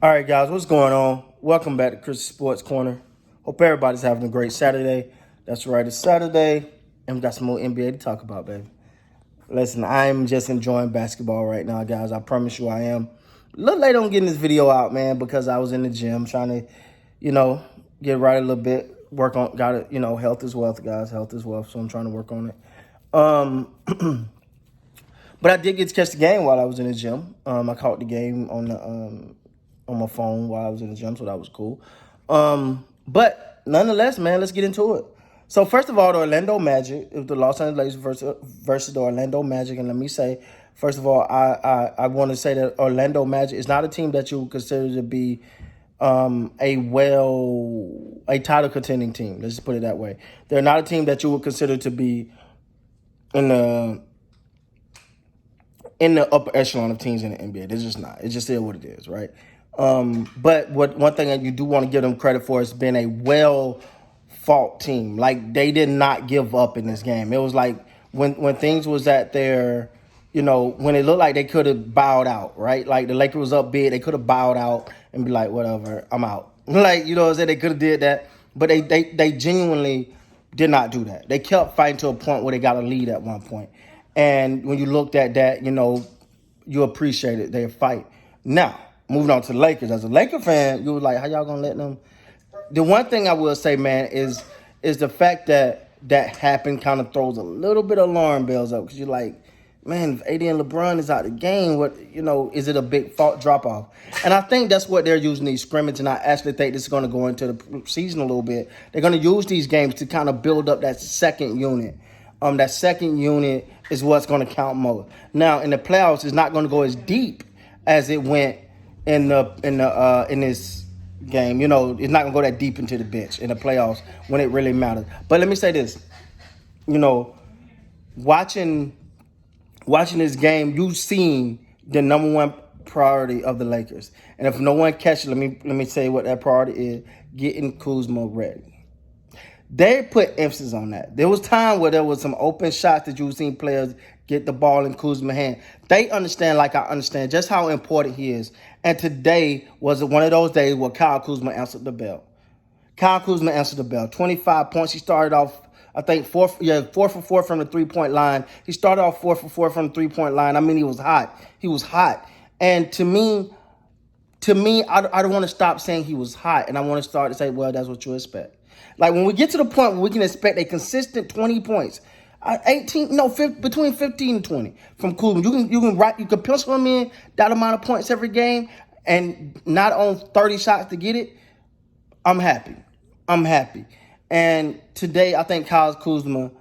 All right, guys, what's going on? Welcome back to Chris Sports Corner. Hope everybody's having a great Saturday. That's right, it's Saturday, and we got some more NBA to talk about, baby. Listen, I'm just enjoying basketball right now, guys. I promise you I am. A little late on getting this video out, man, because I was in the gym trying to, get right a little bit. Work on, got it, health is wealth, guys. Health is wealth, so I'm trying to work on it. But I did get to catch the game while I was in the gym. I caught the game on my phone while I was in the gym, so that was cool. But nonetheless, man, let's get into it. So first of all, the Orlando Magic, it was the Los Angeles Lakers versus the Orlando Magic, and let me say, first of all, I want to say that Orlando Magic is not a team that you would consider to be a title contending team. Let's just put it that way. They're not a team that you would consider to be in the upper echelon of teams in the NBA. They're just not. It's just what it is, right? But one thing that you do want to give them credit for is being a well fought team. Like, they did not give up in this game. It was like when things was at their, when it looked like they could have bowed out, right? Like the Lakers was up big, they could have bowed out and be like, whatever, I'm out. Like, what I'm saying? They could have did that, but they genuinely did not do that. They kept fighting to a point where they got a lead at one point. And when you looked at that, you appreciated their fight. Now, moving on to the Lakers. As a Laker fan, you were like, how y'all gonna let them? The one thing I will say, man, is the fact that happened kind of throws a little bit of alarm bells up, because you're like, man, if AD and LeBron is out of the game, is it a big fault drop off? And I think that's what they're using these scrimmages, and I actually think this is going to go into the season a little bit. They're going to use these games to kind of build up that second unit. That second unit is what's going to count most. Now, in the playoffs, it's not going to go as deep as it went in this game. It's not going to go that deep into the bench in the playoffs when it really matters. But let me say this. Watching this game, you've seen the number one priority of the Lakers. And if no one catches it, let me say what that priority is: getting Kuzma ready. They put emphasis on that. There was time where there was some open shots that you've seen players get the ball in Kuzma's hand. They understand, like I understand, just how important he is. And today was one of those days where Kyle Kuzma answered the bell. 25 points. He started off, I think, 4 for 4 from the three-point line. He started off 4 for 4 from the three-point line. I mean, he was hot. And to me, I don't want to stop saying he was hot, and I want to start to say, well, that's what you expect. Like, when we get to the point where we can expect a consistent 20 points, between 15 and 20 from Kuzma. You can pencil him in that amount of points every game and not on 30 shots to get it. I'm happy. And today, I think Kyle Kuzma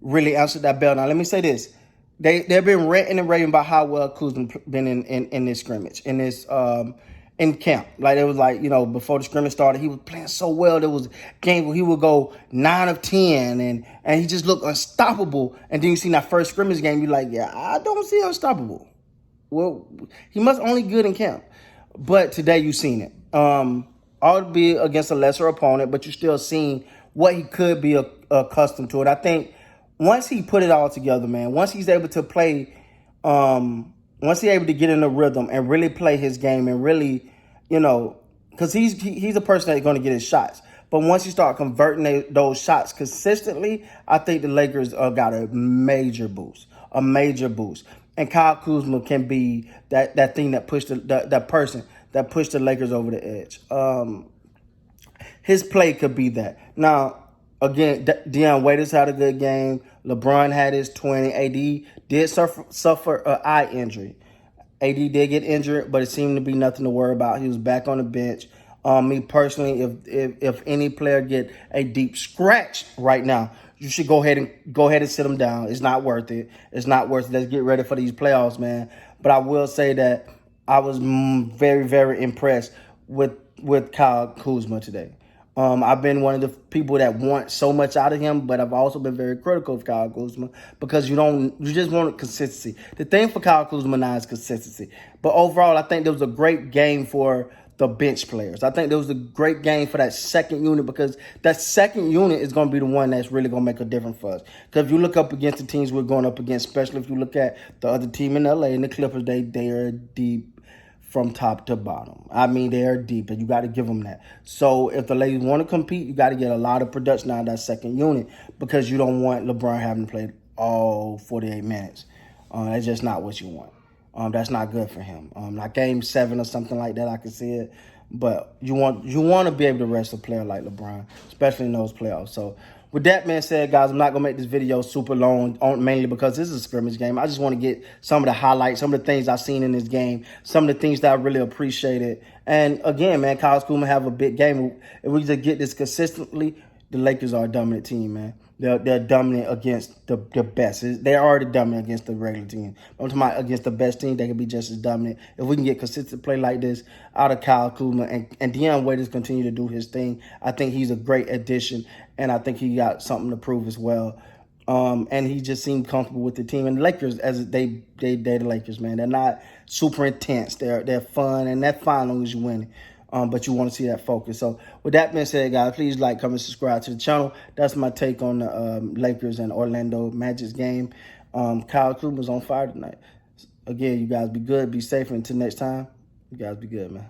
really answered that bell. Now, let me say this. They've been ranting and raving about how well Kuzma been in this scrimmage, in camp. Like, it was like, before the scrimmage started, he was playing so well. There was games where he would go 9 of 10, and he just looked unstoppable. And then you see that first scrimmage game, you're like, yeah, I don't see unstoppable. Well, he must only good in camp. But today you seen it. Albeit against a lesser opponent, but you still seen what he could be accustomed to. And I think once he put it all together, man, once he's able to play, once he's able to get in the rhythm and really play his game and really, because he's a person that's going to get his shots. But once you start converting those shots consistently, I think the Lakers got a major boost. And Kyle Kuzma can be that thing that pushed that person that pushed the Lakers over the edge. His play could be that. Now, again, Deion Waiters had a good game. LeBron had his 20. AD did suffer an eye injury. AD did get injured, but it seemed to be nothing to worry about. He was back on the bench. Me personally, if any player get a deep scratch right now, you should go ahead and sit him down. It's not worth it. Let's get ready for these playoffs, man. But I will say that I was very, very impressed with Kyle Kuzma today. I've been one of the people that want so much out of him, but I've also been very critical of Kyle Kuzma because you just want consistency. The thing for Kyle Kuzma now is consistency. But overall, I think there was a great game for the bench players. I think there was a great game for that second unit, because that second unit is going to be the one that's really going to make a difference for us. Because if you look up against the teams we're going up against, especially if you look at the other team in LA and the Clippers, they are deep from top to bottom. I mean, they're deep, and you got to give them that. So if the Lakers want to compete, you got to get a lot of production out of that second unit, because you don't want LeBron having to play all 48 minutes. That's just not what you want. That's not good for him. Like Game 7 or something like that, I can see it. But you want to be able to rest a player like LeBron, especially in those playoffs. So with that being said, guys, I'm not going to make this video super long, mainly because this is a scrimmage game. I just want to get some of the highlights, some of the things I've seen in this game, some of the things that I really appreciated. And again, man, Kuzma have a big game. If we just get this consistently, the Lakers are a dominant team, man. They're dominant against the best. They're already dominant against the regular team. I'm talking about against the best team, they can be just as dominant. If we can get consistent play like this out of Kuzma and Deion Waiters continue to do his thing, I think he's a great addition, and I think he got something to prove as well. And he just seemed comfortable with the team. And the Lakers, as they're the Lakers, man. They're not super intense. They're fun, and that's fine as long as you win. But you want to see that focus. So with that being said, guys, please like, comment, subscribe to the channel. That's my take on the Lakers and Orlando Magic's game. Kuzma was on fire tonight. Again, you guys be good, be safe. Until next time, you guys be good, man.